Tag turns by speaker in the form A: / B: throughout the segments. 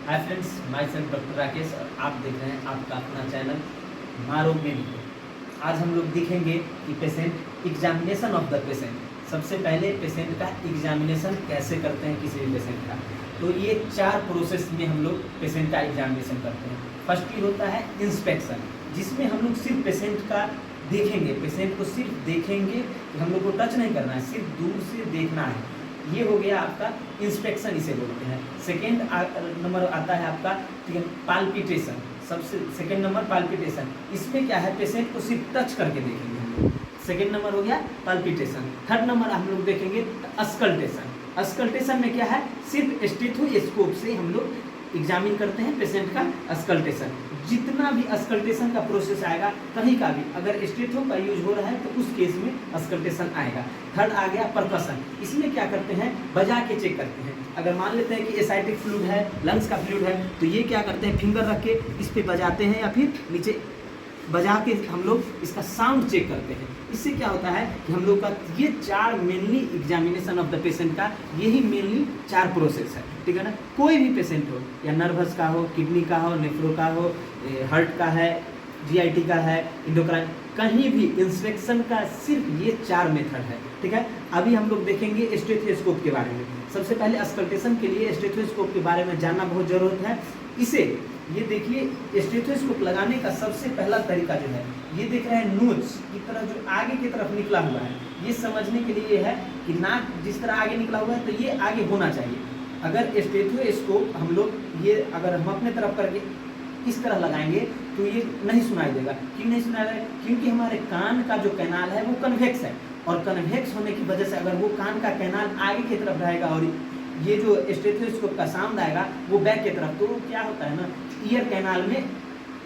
A: Hi friends, my self doctor Rakesh और आप देख रहे हैं आपका अपना चैनल मारो मेडिको। आज हम लोग देखेंगे कि patient examination of the patient. सबसे पहले पेशेंट का एग्जामिनेशन कैसे करते हैं किसी भी पेशेंट का। तो ये 4 प्रोसेस में हम लोग पेशेंट का एग्जामिनेशन करते हैं। फर्स्टली होता है इंस्पेक्शन, जिसमें हम लोग सिर्फ पेशेंट का देखेंगे, पेशेंट को सिर्फ देखेंगे, हम लोग को टच नहीं करना है, सिर्फ दूर से देखना है। ये हो गया आपका इंस्पेक्शन, इसे बोलते हैं। सेकेंड नंबर आता है आपका, ठीक है, पाल्पिटेशन। सबसे सेकेंड नंबर पाल्पिटेशन। इसमें क्या है, पेशेंट को सिर्फ टच करके देखेंगे हम लोग। सेकेंड नंबर हो गया पाल्पिटेशन। थर्ड नंबर हम लोग देखेंगे अस्कल्टेशन। अस्कल्टेशन में क्या है, सिर्फ स्टेथोस्कोप से हम लोग एग्जामिन करते हैं पेशेंट का अस्कल्टेशन। जितना भी अस्कल्टेशन का प्रोसेस आएगा, कहीं का भी अगर स्टेथो का यूज हो रहा है तो उस केस में अस्कल्टेशन आएगा। थर्ड आ गया परकशन। इसमें क्या करते हैं, बजा के चेक करते हैं। अगर मान लेते हैं कि एसाइटिक फ्लूइड है, लंग्स का फ्लूइड है, तो ये क्या करते हैं, फिंगर रख के इस पे बजाते हैं या फिर नीचे बजा के हम लोग इसका साउंड चेक करते हैं। इससे क्या होता है कि हम लोग का ये 4 mainly examination of the patient का यही मेनली 4 प्रोसेस है, ठीक है ना। कोई भी पेशेंट हो, या नर्वस का हो, किडनी का हो, नेफ्रो का हो, हार्ट का है, जीआईटी का है, इंडोक्राइन, कहीं भी इंस्पेक्शन का सिर्फ ये 4 मेथड है, ठीक है। अभी हम लोग देखेंगे स्टेथोस्कोप के बारे में। सबसे पहले अस्कल्टेशन के लिए स्टेथोस्कोप के बारे में जानना बहुत ज़रूरत है। इसे ये देखिए, स्टेथोस्कोप लगाने का सबसे पहला तरीका जो है, ये देख रहे हैं नोज की तरह जो आगे की तरफ निकला हुआ है, ये समझने के लिए है कि नाक जिस तरह आगे निकला हुआ है तो ये आगे होना चाहिए। अगर स्टेथोस्कोप हम लोग ये अगर हम अपने तरफ करके इस तरह लगाएंगे तो ये नहीं सुनाई देगा। क्यों नहीं सुनाई देगा? क्योंकि हमारे कान का जो कैनाल है वो कन्वेक्स है, और कन्वेक्स होने की वजह से अगर वो कान का कैनाल आगे की तरफ रहेगा और ये जो स्टेथोस्कोप का साउंड आएगा वो बैक की तरफ, तो क्या होता है ना, ईयर कैनाल में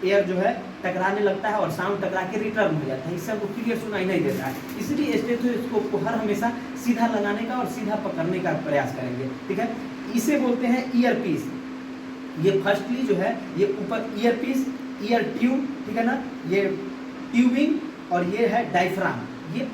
A: एयर जो है टकराने लगता है और साउंड टकरा के रिटर्न हो जाता है। इससे हमको क्लियर सुनाई नहीं देता है। इसलिए स्टेथोस्कोप को हर हमेशा सीधा लगाने का और सीधा पकड़ने का प्रयास करेंगे, ठीक है। इसे बोलते हैं ईयर पीस। ये फर्स्टली जो है, ये ऊपर ईयर पीस, ईयर ट्यूब, ठीक है ना, ये ट्यूबिंग, और ये है डायफ्राम। ये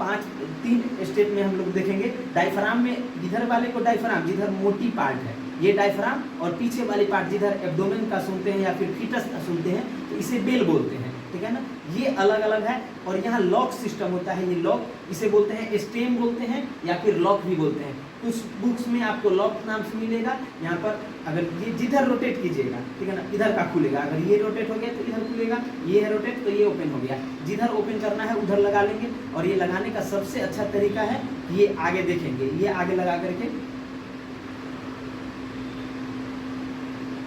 A: 3 स्टेप में हम लोग देखेंगे। डायफ्राम में इधर वाले को डायफ्राम, जिधर मोटी पार्ट है ये डायफ्राम, और पीछे वाली पार्ट जिधर एब्डोमेन का सुनते हैं या फिर फीटस का सुनते हैं तो इसे बेल बोलते हैं, ठीक है ना। ये अलग अलग है। और यहाँ लॉक सिस्टम होता है, ये लॉक, इसे बोलते हैं स्टेम बोलते हैं या फिर लॉक भी बोलते हैं। कुछ बुक्स में आपको लॉक नाम से मिलेगा। यहाँ पर अगर ये जिधर रोटेट कीजिएगा, ठीक है ना, इधर का खुलेगा। अगर ये रोटेट हो गया तो इधर खुलेगा, ये है रोटेट तो ये ओपन हो गया। जिधर ओपन करना है उधर लगा लेंगे। और ये लगाने का सबसे अच्छा तरीका है, ये आगे देखेंगे, ये आगे लगा करके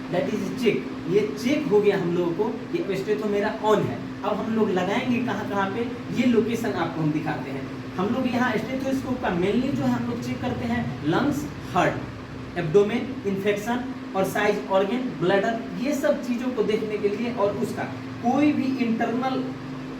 A: दैट इज चेक। ये चेक हो गया हम लोगों को कि स्टेथो मेरा ऑन है। अब हम लोग लगाएंगे कहाँ कहाँ पे, ये लोकेशन आपको हम दिखाते हैं। हम लोग यहाँ स्टेथोस्कोप का मेनली जो है हम लोग चेक करते हैं लंग्स, हार्ट, एब्डोमेन, इन्फेक्शन और साइज ऑर्गन, ब्लडर, ये सब चीज़ों को देखने के लिए। और उसका कोई भी इंटरनल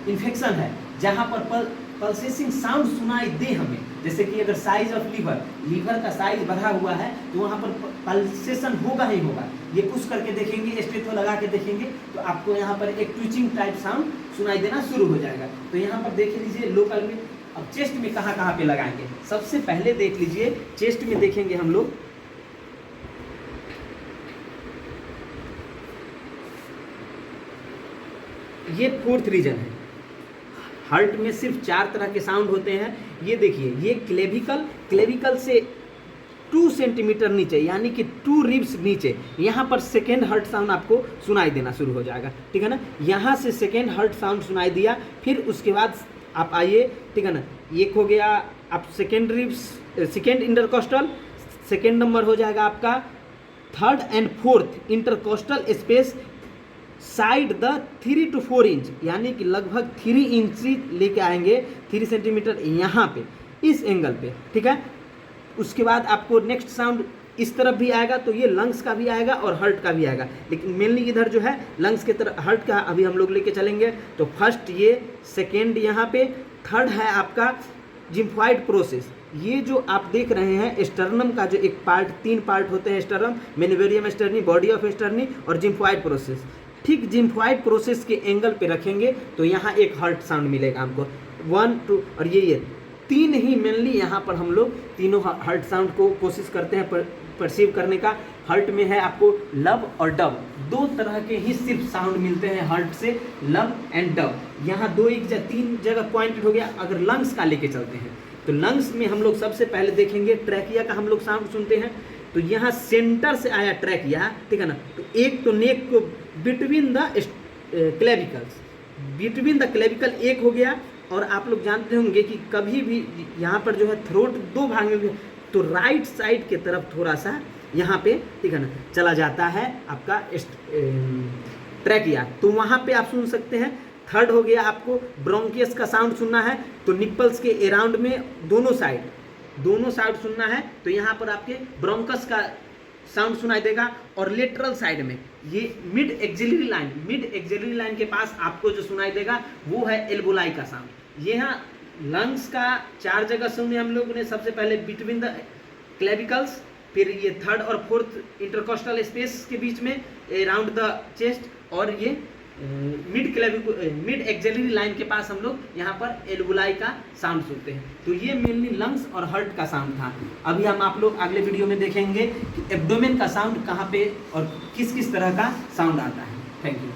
A: इन्फेक्शन है जहाँ पर पल्सेसिंग साउंड सुनाई दे हमें, जैसे कि अगर साइज ऑफ लीवर का साइज बढ़ा हुआ है तो वहाँ पर पल्सेशन होगा ही होगा। ये पुश करके देखेंगे, स्टेथो लगा के देखेंगे तो आपको यहाँ पर एक ट्विचिंग टाइप साउंड सुनाई देना शुरू हो जाएगा। तो यहाँ पर देख लीजिए लोकल में। अब चेस्ट में कहाँ कहाँ पे लगाएंगे, सबसे पहले देख लीजिए चेस्ट में देखेंगे हम लोग, ये 4th रीजन है। हार्ट में सिर्फ 4 तरह के साउंड होते हैं। ये देखिए, ये क्लेविकल से 2 सेंटीमीटर नीचे, यानी कि 2 रिब्स नीचे, यहाँ पर सेकेंड हार्ट साउंड आपको सुनाई देना शुरू हो जाएगा, ठीक है ना। यहाँ से सेकेंड हार्ट साउंड सुनाई दिया, फिर उसके बाद आप आइए, ठीक है ना। एक हो गया आप second ribs, second intercostal, second number हो जाएगा आपका 3rd and 4th intercostal space side the 3 to 4 inch, यानी कि लगभग 3 इंच लेके आएंगे, 3 सेंटीमीटर यहाँ पे, इस एंगल पे, ठीक है। उसके बाद आपको नेक्स्ट साउंड इस तरफ भी आएगा, तो ये लंग्स का भी आएगा और हार्ट का भी आएगा, लेकिन मेनली इधर जो है लंग्स के तरफ, हार्ट का अभी हम लोग लेके चलेंगे। तो फर्स्ट ये, सेकेंड यहाँ पे, थर्ड है आपका जिम्फॉइड प्रोसेस। ये जो आप देख रहे हैं स्टर्नम का जो एक पार्ट, 3 पार्ट होते हैं स्टर्नम, मेनिवेरियम स्टर्नी, बॉडी ऑफ स्टर्नी और जिम्फॉइड प्रोसेस। ठीक जिम्फॉइड प्रोसेस के एंगल पे रखेंगे तो यहाँ एक हार्ट साउंड मिलेगा हमको, 1 2, और ये तीन ही मेनली यहाँ पर हम लोग तीनों हर्ट साउंड को कोशिश करते हैं परसीव करने का। हर्ट में है आपको लब और डब, दो तरह के ही सिर्फ साउंड मिलते हैं हर्ट से, लब एंड डब। यहाँ तीन जगह पॉइंटेड हो गया। अगर लंग्स का लेके चलते हैं तो लंग्स में हम लोग सबसे पहले देखेंगे ट्रैकिया का हम लोग साउंड सुनते हैं। तो यहाँ सेंटर से आया ट्रैकिया, ठीक है ना। तो एक तो नेक को between the clavicles, between the clavicle एक हो गया। और आप लोग जानते होंगे कि कभी भी यहाँ पर जो है थ्रोट दो भाग में भी, तो राइट साइड के तरफ थोड़ा सा यहाँ पे, ठीक है ना, चला जाता है आपका ट्रैकिया। तो वहाँ पे आप सुन सकते हैं। थर्ड हो गया आपको ब्रोंकियस का साउंड सुनना है तो निप्पल्स के अराउंड में दोनों साइड सुनना है तो यहाँ पर आपके ब्रोंकस का साउंड सुनाई देगा। और लेटरल साइड में ये मिड एक्सिलरी लाइन के पास आपको जो सुनाई देगा वो है एल्वोलाई का साउंड। यहाँ लंग्स का 4 जगह सुने हम लोगों ने। सबसे पहले बिटवीन द क्लेविकल्स, फिर ये थर्ड और फोर्थ इंटरकोस्टल स्पेस के बीच में अराउंड द चेस्ट, और ये मिड एक्सिलरी लाइन के पास हम लोग यहाँ पर एल्वोलाई का साउंड सुनते हैं। तो ये मेनली लंग्स और हार्ट का साउंड था। अभी हम आप लोग अगले वीडियो में देखेंगे कि एब्डोमेन का साउंड कहाँ पे और किस किस तरह का साउंड आता है। Thank you.